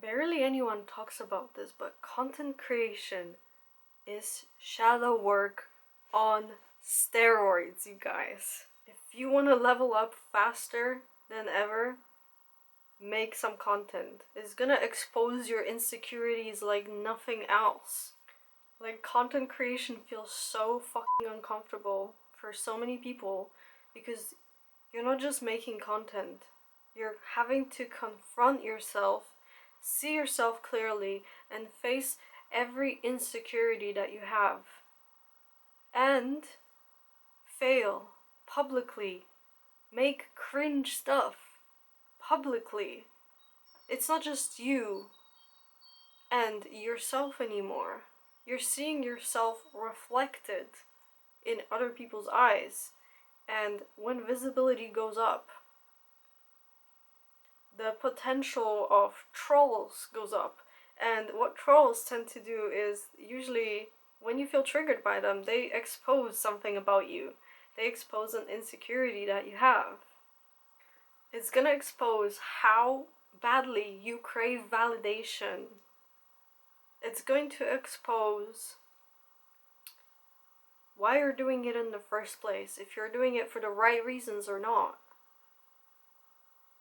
Barely anyone talks about this, but content creation is shadow work on steroids, you guys. If you want to level up faster than ever, make some content. It's gonna expose your insecurities like nothing else. Like, content creation feels so fucking uncomfortable for so many people because you're not just making content, you're having to confront yourself, see yourself clearly, and face every insecurity that you have. And fail publicly. Make cringe stuff publicly. It's not just you and yourself anymore. You're seeing yourself reflected in other people's eyes. And when visibility goes up, the potential of trolls goes up. And what trolls tend to do is, usually when you feel triggered by them, they expose something about you. They expose an insecurity that you have. It's gonna expose how badly you crave validation. It's going to expose why you're doing it in the first place, if you're doing it for the right reasons or not.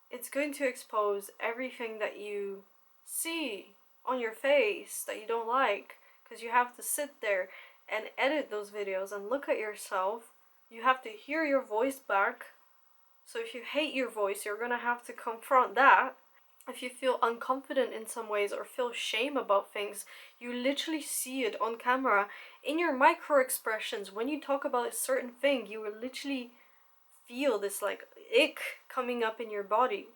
It's going to expose everything that you see on your face that you don't like, because you have to sit there and edit those videos and look at yourself. You have to hear your voice back. So if you hate your voice, you're gonna have to confront that. If you feel unconfident in some ways or feel shame about things, you literally see it on camera in your micro expressions. When you talk about a certain thing, you will literally feel this like ick coming up in your body.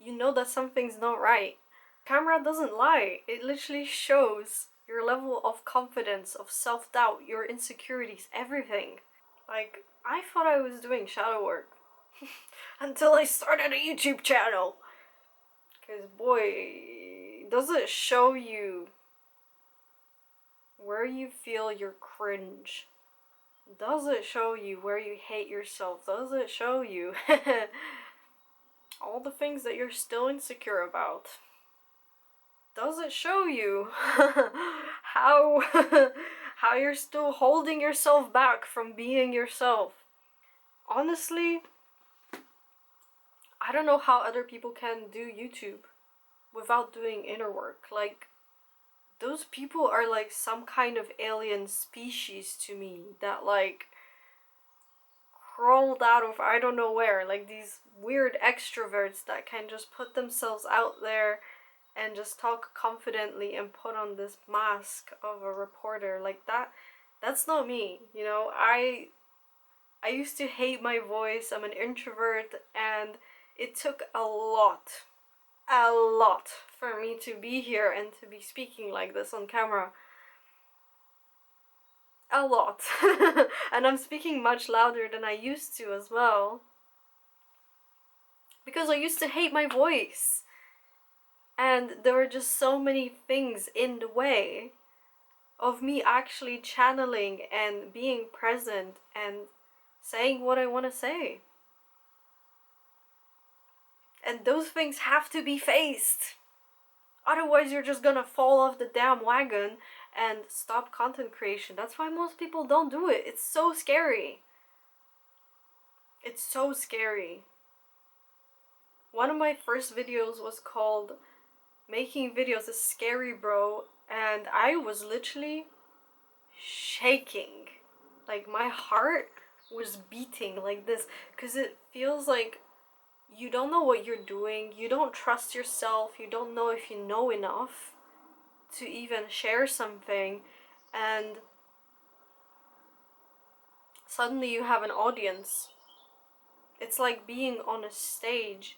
You know that something's not right. Camera doesn't lie. It literally shows your level of confidence, of self-doubt, your insecurities, everything. Like, I thought I was doing shadow work until I started a YouTube channel. Because boy, does it show you where you feel your cringe? Does it show you where you hate yourself? Does it show you all the things that you're still insecure about? Does it show you how how you're still holding yourself back from being yourself? Honestly, I don't know how other people can do YouTube without doing inner work. Like, those people are like some kind of alien species to me that like crawled out of I don't know where, like these weird extroverts that can just put themselves out there and just talk confidently and put on this mask of a reporter. Like, that's not me, you know. I used to hate my voice. I'm an introvert, and it took a lot for me to be here and to be speaking like this on camera. A lot. And I'm speaking much louder than I used to as well, because I used to hate my voice, and there were just so many things in the way of me actually channeling and being present and saying what I want to say. And those things have to be faced. Otherwise, you're just gonna fall off the damn wagon and stop content creation. That's why most people don't do it. It's so scary. It's so scary. One of my first videos was called Making Videos is Scary, Bro, and I was literally shaking. Like, my heart was beating like this, because it feels like you don't know what you're doing, you don't trust yourself, you don't know if you know enough to even share something, and suddenly you have an audience. It's like being on a stage,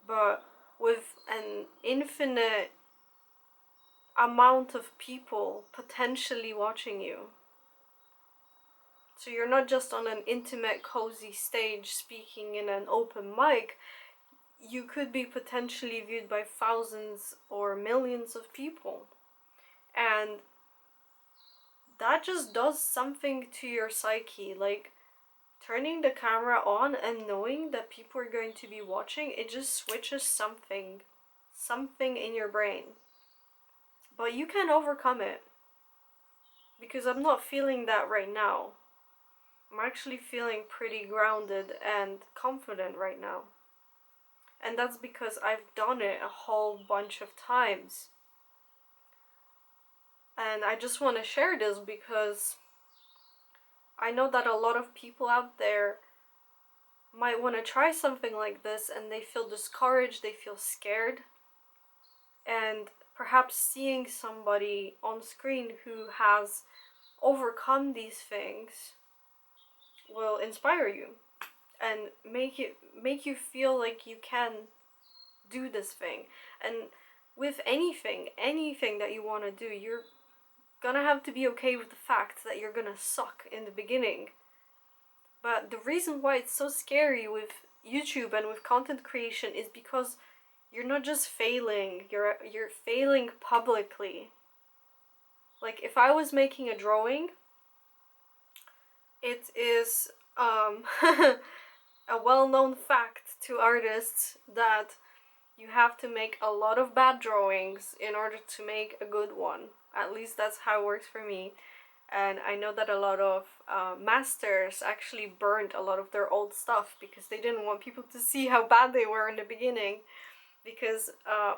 but with an infinite amount of people potentially watching you. So you're not just on an intimate, cozy stage speaking in an open mic. You could be potentially viewed by thousands or millions of people. And that just does something to your psyche. Like, turning the camera on and knowing that people are going to be watching, it just switches something in your brain. But you can overcome it. Because I'm not feeling that right now. I'm actually feeling pretty grounded and confident right now. And that's because I've done it a whole bunch of times. And I just want to share this because I know that a lot of people out there might want to try something like this and they feel discouraged, they feel scared. And perhaps seeing somebody on screen who has overcome these things will inspire you and make you feel like you can do this thing. And with anything that you want to do, you're gonna have to be okay with the fact that you're gonna suck in the beginning. But the reason why it's so scary with YouTube and with content creation is because you're not just failing, you're failing publicly. Like, if I was making a drawing, it is a well-known fact to artists that you have to make a lot of bad drawings in order to make a good one. At least that's how it works for me. And I know that a lot of masters actually burned a lot of their old stuff because they didn't want people to see how bad they were in the beginning. Because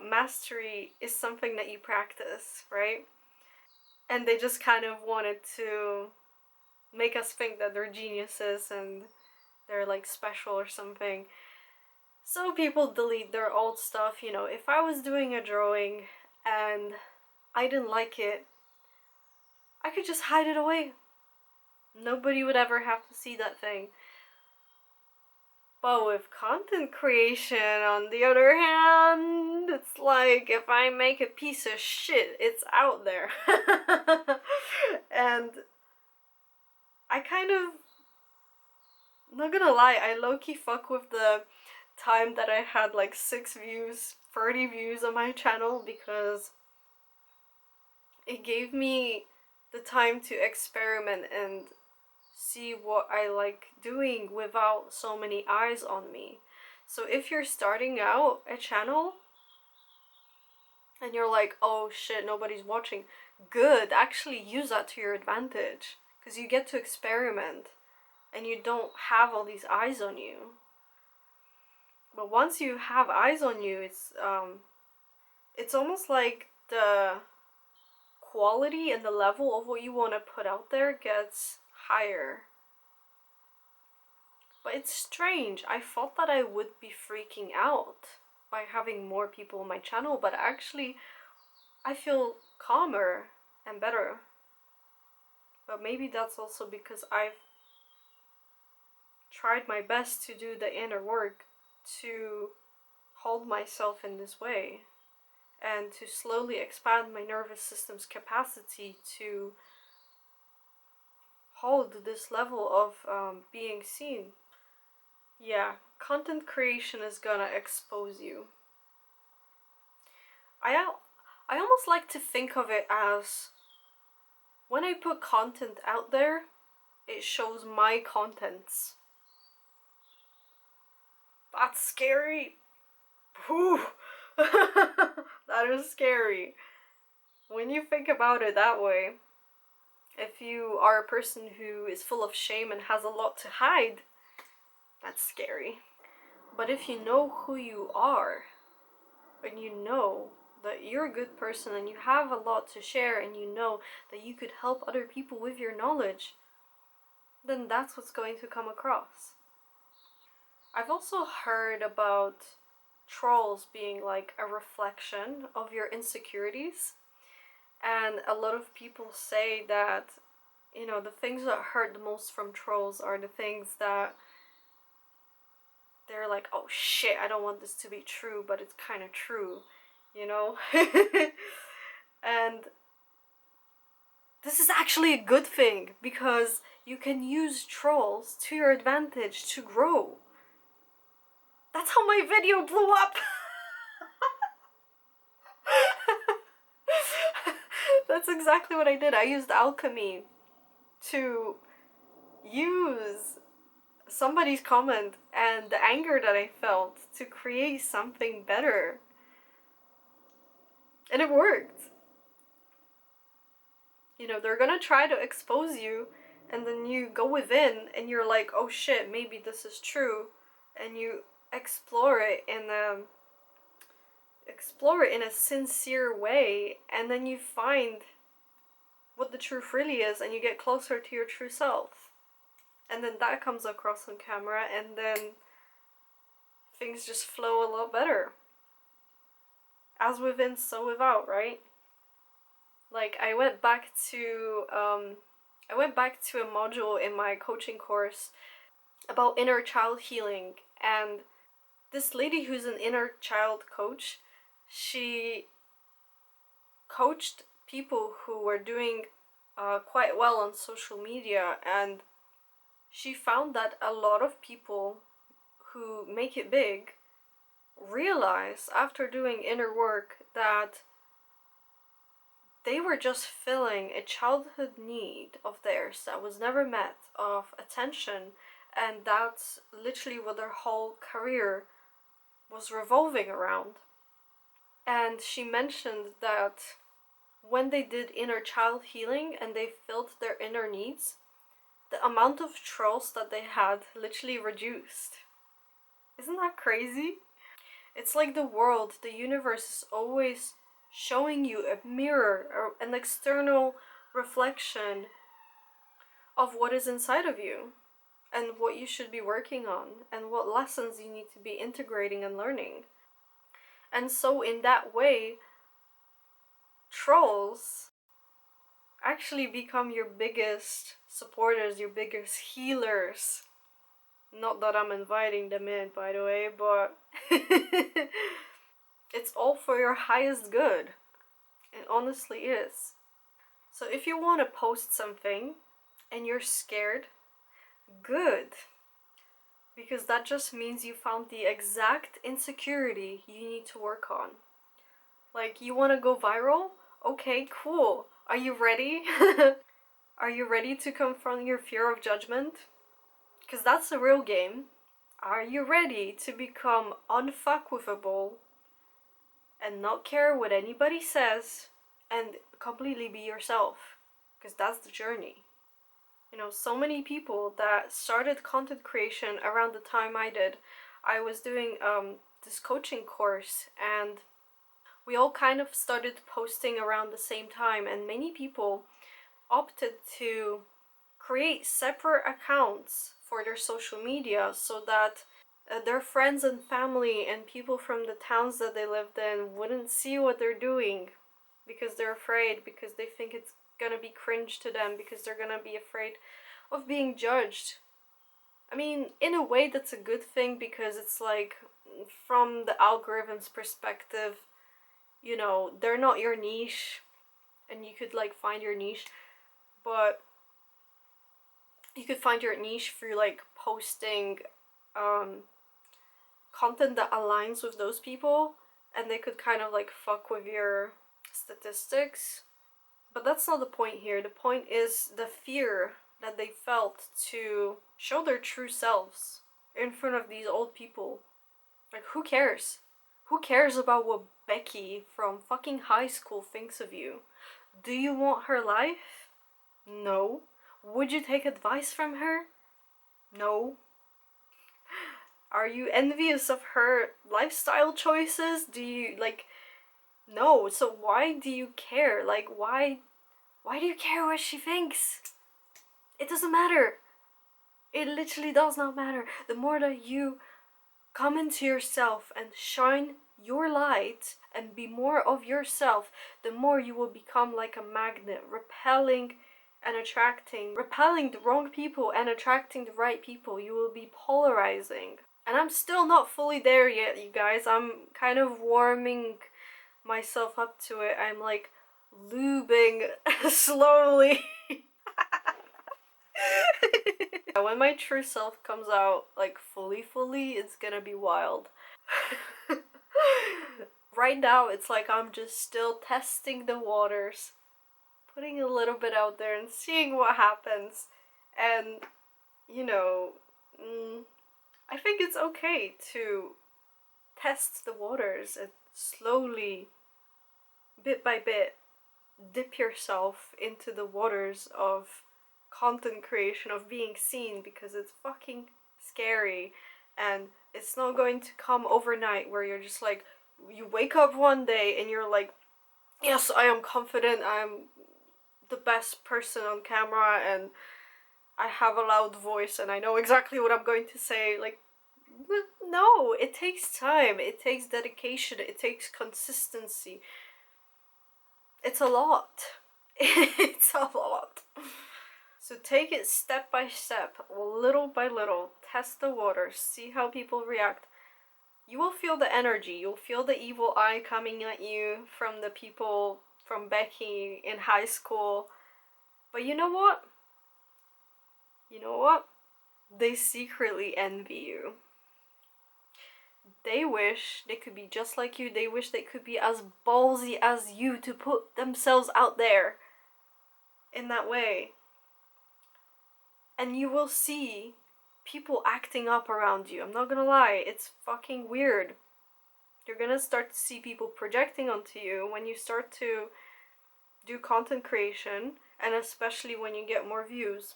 mastery is something that you practice, right? And they just kind of wanted to make us think that they're geniuses and they're like special or something. So people delete their old stuff. You know, if I was doing a drawing and I didn't like it, I could just hide it away. Nobody would ever have to see that thing. But with content creation, on the other hand, it's like if I make a piece of shit, it's out there. And I kind of, not gonna lie, I low-key fuck with the time that I had like 6 views, 30 views on my channel, because it gave me the time to experiment and see what I like doing without so many eyes on me. So if you're starting out a channel and you're like, oh shit, nobody's watching, good, actually use that to your advantage, because you get to experiment and you don't have all these eyes on you. But once you have eyes on you, it's almost like the quality and the level of what you want to put out there gets higher. But it's strange. I thought that I would be freaking out by having more people on my channel, but actually I feel calmer and better. But maybe that's also because I've tried my best to do the inner work to hold myself in this way and to slowly expand my nervous system's capacity to hold this level of being seen. Yeah, content creation is gonna expose you. I almost like to think of it as, when I put content out there, it shows my contents. That's scary. Whew. That is scary. When you think about it that way, if you are a person who is full of shame and has a lot to hide, that's scary. But if you know who you are, and you know that you're a good person and you have a lot to share, and you know that you could help other people with your knowledge, then that's what's going to come across. I've also heard about trolls being like a reflection of your insecurities, and a lot of people say that, you know, the things that hurt the most from trolls are the things that they're like, oh shit, I don't want this to be true, but it's kind of true, you know? And this is actually a good thing, because you can use trolls to your advantage to grow. That's how my video blew up! That's exactly what I did. I used alchemy to use somebody's comment and the anger that I felt to create something better. And it worked. You know, they're gonna try to expose you, and then you go within and you're like, oh shit, maybe this is true, and you explore it in a sincere way, and then you find what the truth really is, and you get closer to your true self. And then that comes across on camera, and then things just flow a lot better. As within, so without, right? Like, I went back to a module in my coaching course about inner child healing, and this lady who's an inner child coach, she coached people who were doing quite well on social media, and she found that a lot of people who make it big realize after doing inner work that they were just filling a childhood need of theirs that was never met, of attention, and that's literally what their whole career was revolving around. And she mentioned that when they did inner child healing and they filled their inner needs, the amount of trolls that they had literally reduced. Isn't that crazy? It's like the world, the universe is always showing you a mirror or an external reflection of what is inside of you and what you should be working on and what lessons you need to be integrating and learning. And so in that way, trolls actually become your biggest supporters, your biggest healers. Not that I'm inviting them in, by the way, but it's all for your highest good. It honestly is. So if you want to post something and you're scared, good. Because that just means you found the exact insecurity you need to work on. Like, you want to go viral? Okay, cool. Are you ready? Are you ready to confront your fear of judgment? Because that's the real game. Are you ready to become unfuckwithable and not care what anybody says and completely be yourself? Because that's the journey. You know, so many people that started content creation around the time I did. I was doing this coaching course, and we all kind of started posting around the same time, and many people opted to create separate accounts for their social media so that their friends and family and people from the towns that they lived in wouldn't see what they're doing, because they're afraid, because they think it's gonna be cringe to them, because they're gonna be afraid of being judged. I mean, in a way that's a good thing, because it's like, from the algorithm's perspective, you know, they're not your niche and you could like find your niche, but you could find your niche through like posting content that aligns with those people, and they could kind of like fuck with your statistics. But that's not the point here. The point is the fear that they felt to show their true selves in front of these old people. Like, who cares? Who cares about what Becky from fucking high school thinks of you? Do you want her life? No. Would you take advice from her? No. Are you envious of her lifestyle choices? Do you, like, no. So why do you care? Like, why do you care what she thinks? It doesn't matter. It literally does not matter. The more that you come into yourself and shine your light and be more of yourself, the more you will become like a magnet, repelling the wrong people and attracting the right people. You will be polarizing. And I'm still not fully there yet, you guys. I'm kind of warming myself up to it. I'm like lubing slowly. When my true self comes out, like fully, it's gonna be wild. Right now, it's like I'm just still testing the waters, putting a little bit out there and seeing what happens. And, you know, I think it's okay to test the waters and slowly, bit by bit, dip yourself into the waters of content creation, of being seen, because it's fucking scary, and it's not going to come overnight where you're just like, you wake up one day and you're like, yes, I am confident, I'm the best person on camera, and I have a loud voice and I know exactly what I'm going to say. Like, no, it takes time, it takes dedication, it takes consistency. It's a lot. It's a lot. So take it step by step, little by little, test the waters, see how people react. You will feel the energy, you'll feel the evil eye coming at you from the people from Becky in high school. But you know what? You know what? They secretly envy you. They wish they could be just like you. They wish they could be as ballsy as you to put themselves out there in that way. And you will see people acting up around you. I'm not gonna lie, it's fucking weird. You're gonna start to see people projecting onto you when you start to do content creation, and especially when you get more views.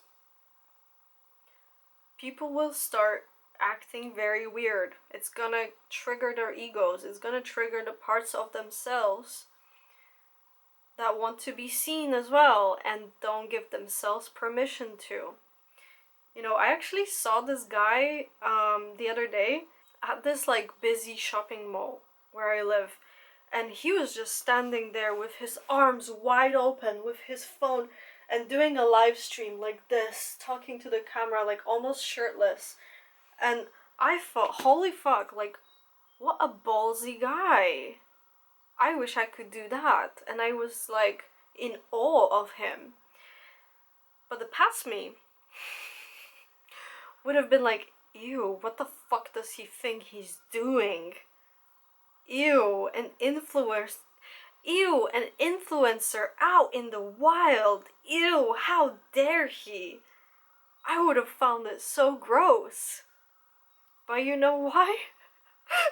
People will start acting very weird. It's gonna trigger their egos. It's gonna trigger the parts of themselves that want to be seen as well and don't give themselves permission to. You know, I actually saw this guy the other day at this like busy shopping mall where I live, and he was just standing there with his arms wide open with his phone and doing a live stream like this, talking to the camera, like almost shirtless. And I thought, holy fuck, like, what a ballsy guy. I wish I could do that. And I was like in awe of him. But the past me would have been like, ew, what the fuck does he think he's doing? Ew, an influencer. Ew, an influencer out in the wild. Ew, how dare he? I would have found it so gross. But you know why?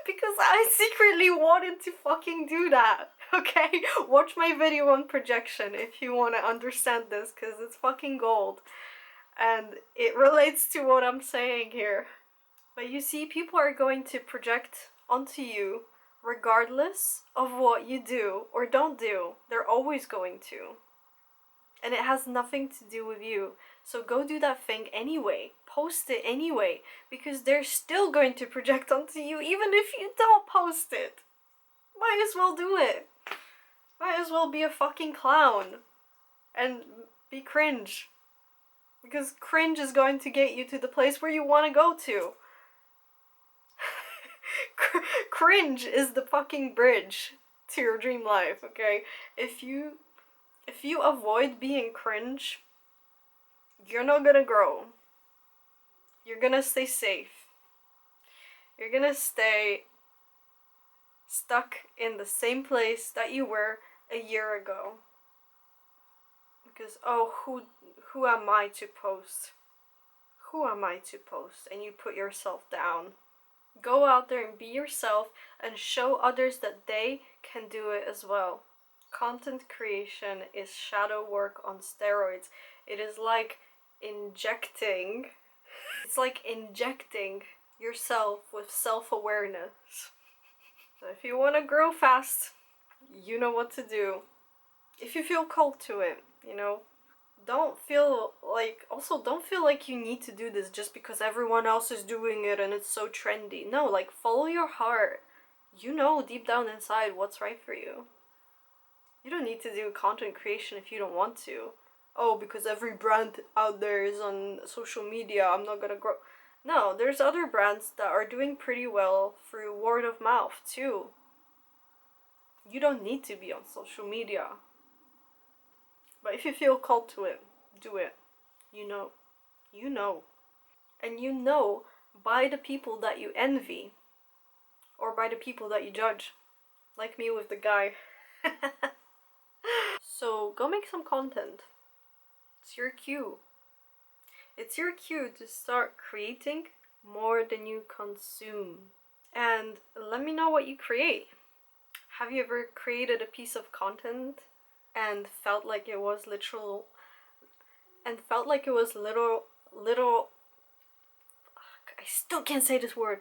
Because I secretly wanted to fucking do that, okay? Watch my video on projection if you want to understand this, because it's fucking gold. And it relates to what I'm saying here. But you see, people are going to project onto you regardless of what you do or don't do. They're always going to. And it has nothing to do with you. So go do that thing anyway. Post it anyway. Because they're still going to project onto you even if you don't post it. Might as well do it. Might as well be a fucking clown. And be cringe. Because cringe is going to get you to the place where you want to go to. Cringe is the fucking bridge to your dream life, okay? If you avoid being cringe, you're not gonna grow. You're gonna stay safe. You're gonna stay stuck in the same place that you were a year ago. Because, oh, who am I to post? Who am I to post? And you put yourself down. Go out there and be yourself and show others that they can do it as well. Content creation is shadow work on steroids. It is like injecting yourself with self-awareness. So if you want to grow fast, you know what to do. If you feel called to it, you know, don't feel like you need to do this just because everyone else is doing it and it's so trendy. No, like, follow your heart. You know deep down inside what's right for you. You don't need to do content creation if you don't want to. Oh, because every brand out there is on social media, I'm not gonna grow. No, there's other brands that are doing pretty well through word of mouth too. You don't need to be on social media. But if you feel called to it, do it. You know. You know. And you know by the people that you envy. Or by the people that you judge. Like me with the guy. So go make some content. It's your cue. It's your cue to start creating more than you consume. And let me know what you create. Have you ever created a piece of content and felt like it was literal, and felt like it was little, I still can't say this word,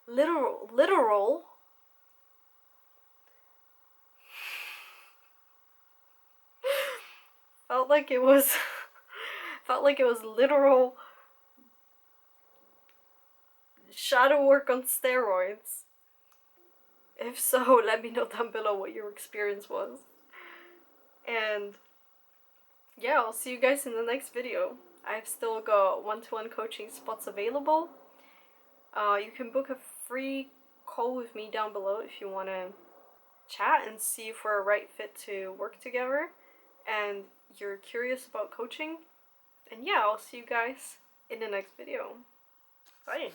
literal felt like it was felt like it was literal shadow work on steroids. If so, let me know down below what your experience was. And yeah, I'll see you guys in the next video. I've still got one-to-one coaching spots available. You can book a free call with me down below if you want to chat and see if we're a right fit to work together and you're curious about coaching. And yeah, I'll see you guys in the next video. Bye!